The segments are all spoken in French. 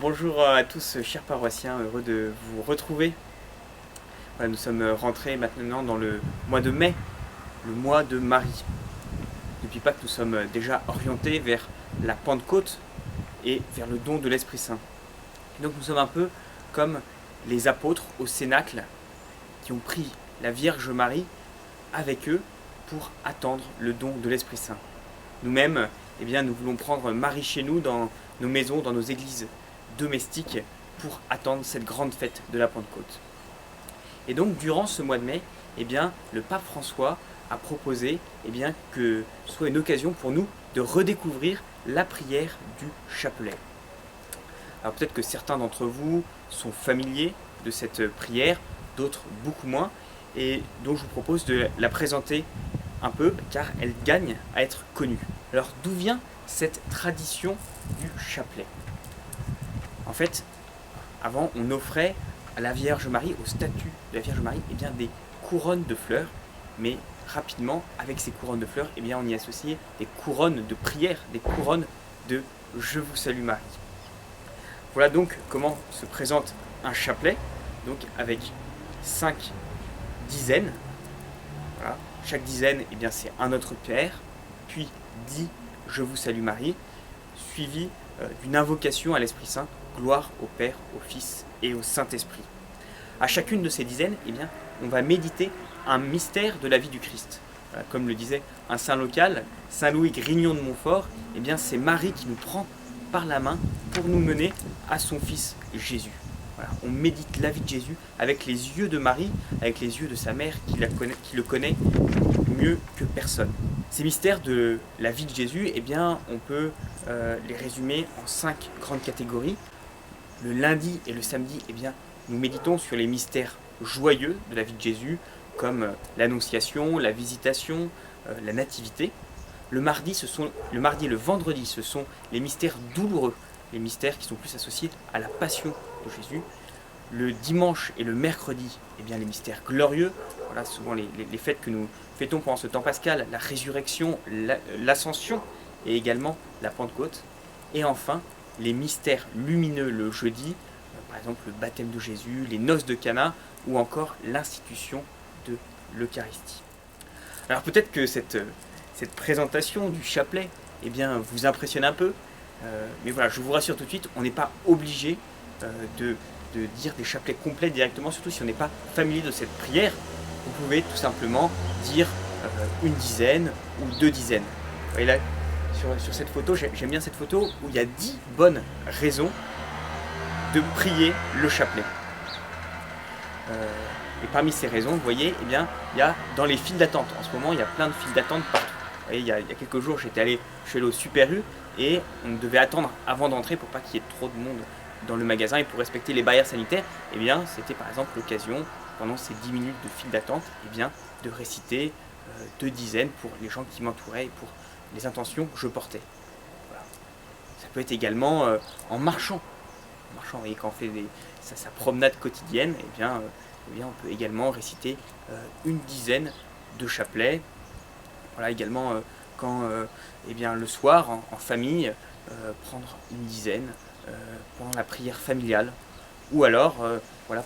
Bonjour à tous, chers paroissiens, heureux de vous retrouver. Voilà, nous sommes rentrés maintenant dans le mois de mai, le mois de Marie. Depuis Pâques, nous sommes déjà orientés vers la Pentecôte et vers le don de l'Esprit Saint. Et donc nous sommes un peu comme les apôtres au Cénacle qui ont pris la Vierge Marie avec eux pour attendre le don de l'Esprit Saint. Nous-mêmes, nous voulons prendre Marie chez nous, dans nos maisons, dans nos églises domestiques, pour attendre cette grande fête de la Pentecôte. Et donc, durant ce mois de mai, le pape François a proposé que ce soit une occasion pour nous de redécouvrir la prière du chapelet. Alors peut-être que certains d'entre vous sont familiers de cette prière, d'autres beaucoup moins, et donc je vous propose de la présenter un peu, car elle gagne à être connue. Alors d'où vient cette tradition du chapelet? En fait, avant, on offrait à la Vierge Marie, au statut de la Vierge Marie, des couronnes de fleurs, mais rapidement, avec ces couronnes de fleurs, on y associait des couronnes de prière, des couronnes de « Je vous salue Marie ». Voilà donc comment se présente un chapelet, donc avec 5 dizaines. Voilà. Chaque dizaine, c'est un autre Père, puis dit « Je vous salue Marie », suivi d'une invocation à l'Esprit Saint, gloire au Père, au Fils et au Saint-Esprit. À chacune de ces dizaines, on va méditer un mystère de la vie du Christ. Voilà, comme le disait un saint local, Saint Louis Grignon de Montfort, c'est Marie qui nous prend par la main pour nous mener à son Fils Jésus. Voilà, on médite la vie de Jésus avec les yeux de Marie, avec les yeux de sa mère qui le connaît mieux que personne. Ces mystères de la vie de Jésus, on peut les résumer en 5 grandes catégories. Le lundi et le samedi, nous méditons sur les mystères joyeux de la vie de Jésus, comme l'Annonciation, la Visitation, la Nativité. Le mardi et le vendredi, ce sont les mystères douloureux, les mystères qui sont plus associés à la passion de Jésus. Le dimanche et le mercredi, les mystères glorieux, voilà souvent les fêtes que nous fêtons pendant ce temps pascal, la résurrection, l'ascension et également la Pentecôte. Et enfin, les mystères lumineux le jeudi, par exemple le baptême de Jésus, les noces de Cana ou encore l'institution de l'Eucharistie. Alors peut-être que cette présentation du chapelet vous impressionne un peu, mais voilà, je vous rassure tout de suite, on n'est pas obligé de dire des chapelets complets directement, surtout si on n'est pas familier de cette prière. Vous pouvez tout simplement dire une dizaine ou 2 dizaines. Vous voyez là, sur cette photo, j'aime bien cette photo où il y a 10 bonnes raisons de prier le chapelet. Et parmi ces raisons, vous voyez, il y a dans les files d'attente. En ce moment, il y a plein de files d'attente partout. Vous voyez, il y a quelques jours, je suis allé au Super U et on devait attendre avant d'entrer pour pas qu'il y ait trop de monde dans le magasin et pour respecter les barrières sanitaires. C'était par exemple l'occasion, pendant ces 10 minutes de file d'attente, de réciter 2 dizaines pour les gens qui m'entouraient et pour les intentions que je portais. Voilà. Ça peut être également en marchant. Et quand on fait sa promenade quotidienne, on peut également réciter une dizaine de chapelets. Voilà, également quand le soir, en famille, prendre une dizaine pendant la prière familiale. Ou alors,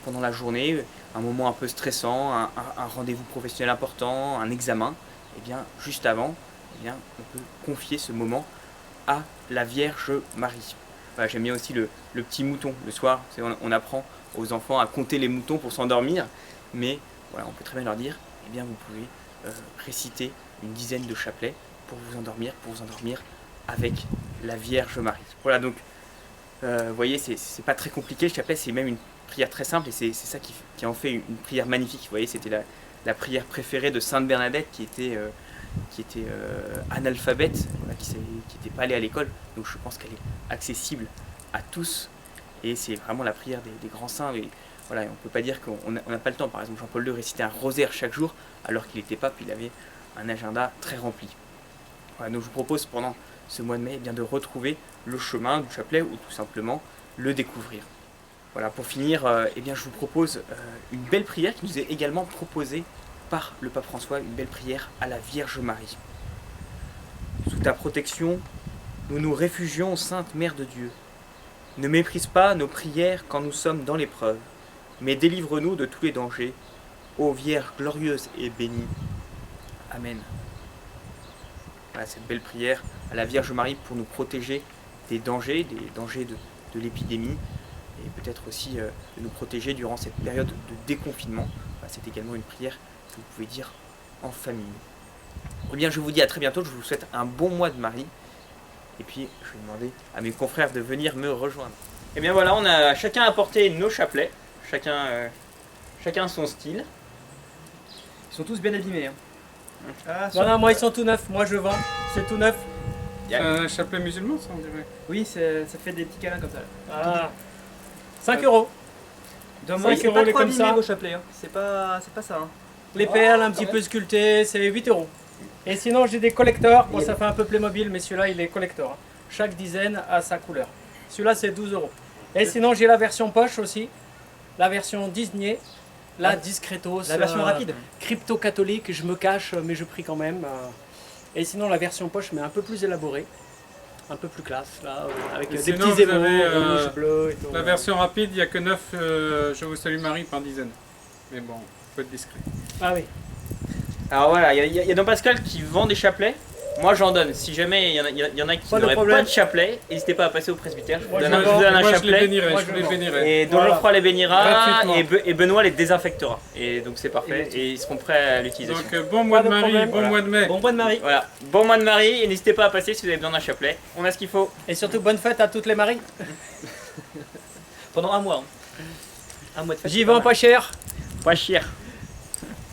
pendant la journée, un moment un peu stressant, un rendez-vous professionnel important, un examen, juste avant, on peut confier ce moment à la Vierge Marie. Voilà, j'aime bien aussi le petit mouton. Le soir, on apprend aux enfants à compter les moutons pour s'endormir, mais voilà, on peut très bien leur dire, vous pouvez réciter une dizaine de chapelets pour vous endormir avec la Vierge Marie. Voilà, donc, vous voyez, c'est pas très compliqué, le chapelet, c'est même une prière très simple, et c'est ça qui en fait une prière magnifique. Vous voyez, c'était la prière préférée de Sainte Bernadette, qui était analphabète, voilà, qui n'était pas allée à l'école, donc je pense qu'elle est accessible à tous, et c'est vraiment la prière des grands saints. Et voilà, on ne peut pas dire qu'on n'a pas le temps. Par exemple, Jean-Paul II récitait un rosaire chaque jour, alors qu'il n'était pape, il avait un agenda très rempli. Voilà, donc je vous propose pendant ce mois de mai de retrouver le chemin du chapelet, ou tout simplement le découvrir. Voilà, pour finir, je vous propose une belle prière qui nous est également proposée par le pape François, une belle prière à la Vierge Marie. Sous ta protection, nous nous réfugions, Sainte Mère de Dieu. Ne méprise pas nos prières quand nous sommes dans l'épreuve, mais délivre-nous de tous les dangers, ô Vierge glorieuse et bénie. Amen. Voilà cette belle prière à la Vierge Marie pour nous protéger des dangers de l'épidémie, et peut-être aussi de nous protéger durant cette période de déconfinement. Voilà, c'est également une prière que vous pouvez dire en famille. Eh bien, je vous dis à très bientôt, je vous souhaite un bon mois de Marie. Et puis, je vais demander à mes confrères de venir me rejoindre. Et bien voilà, on a chacun apporté nos chapelets, chacun son style. Ils sont tous bien abîmés. Hein. Ah, Voilà, moi ils sont tout neufs, moi je vends, c'est tout neuf. c'est un chapelet musulman, ça, on dirait. Oui, ça fait des petits câlins comme ça. Ah. 5 euros. Dans Cinq c'est euros, pas les trop comme abîmé ça. vos chapelets. Hein. C'est pas ça. Hein. Les perles un petit peu sculptées, c'est 8 euros. Et sinon j'ai des collectors, bon ça fait un peu Playmobil, mais celui-là il est collector. Chaque dizaine a sa couleur. Celui-là c'est 12 euros. Et sinon j'ai la version poche aussi, la version Disney, la discretos. La version rapide. Crypto-catholique, je me cache mais je prie quand même. Et sinon la version poche mais un peu plus élaborée, un peu plus classe là, avec Et des sinon, petits vous émaux, avez, rouge, bleu et tout. La version rapide, il n'y a que 9 Je vous salue Marie par dizaine. Mais bon, faut être discret. Ah oui. Alors voilà, il y a Don Pascal qui vend des chapelets. Moi j'en donne. Si jamais il y en a qui Pas de n'auraient problème. pas de chapelet, n'hésitez pas à passer au presbytère. Je vous Moi, donne, je je vous vends. donne un Moi, je les chapelet. bénirai, Moi, je je les vends. bénirai. Et Don Voilà. Geoffroy les bénira Gratuitement. et Benoît les désinfectera. Et donc c'est parfait. Et ils seront prêts à l'utilisation. Donc, bon mois de Pas de Marie, problème. bon mois de mai. Bon mois de Marie. Voilà, bon mois de Marie et n'hésitez pas à passer si vous avez besoin d'un chapelet. On a ce qu'il faut. Et surtout bonne fête à toutes les maries. Pendant un mois. Hein. Un mois de fête. J'y vends pas cher. Pas cher.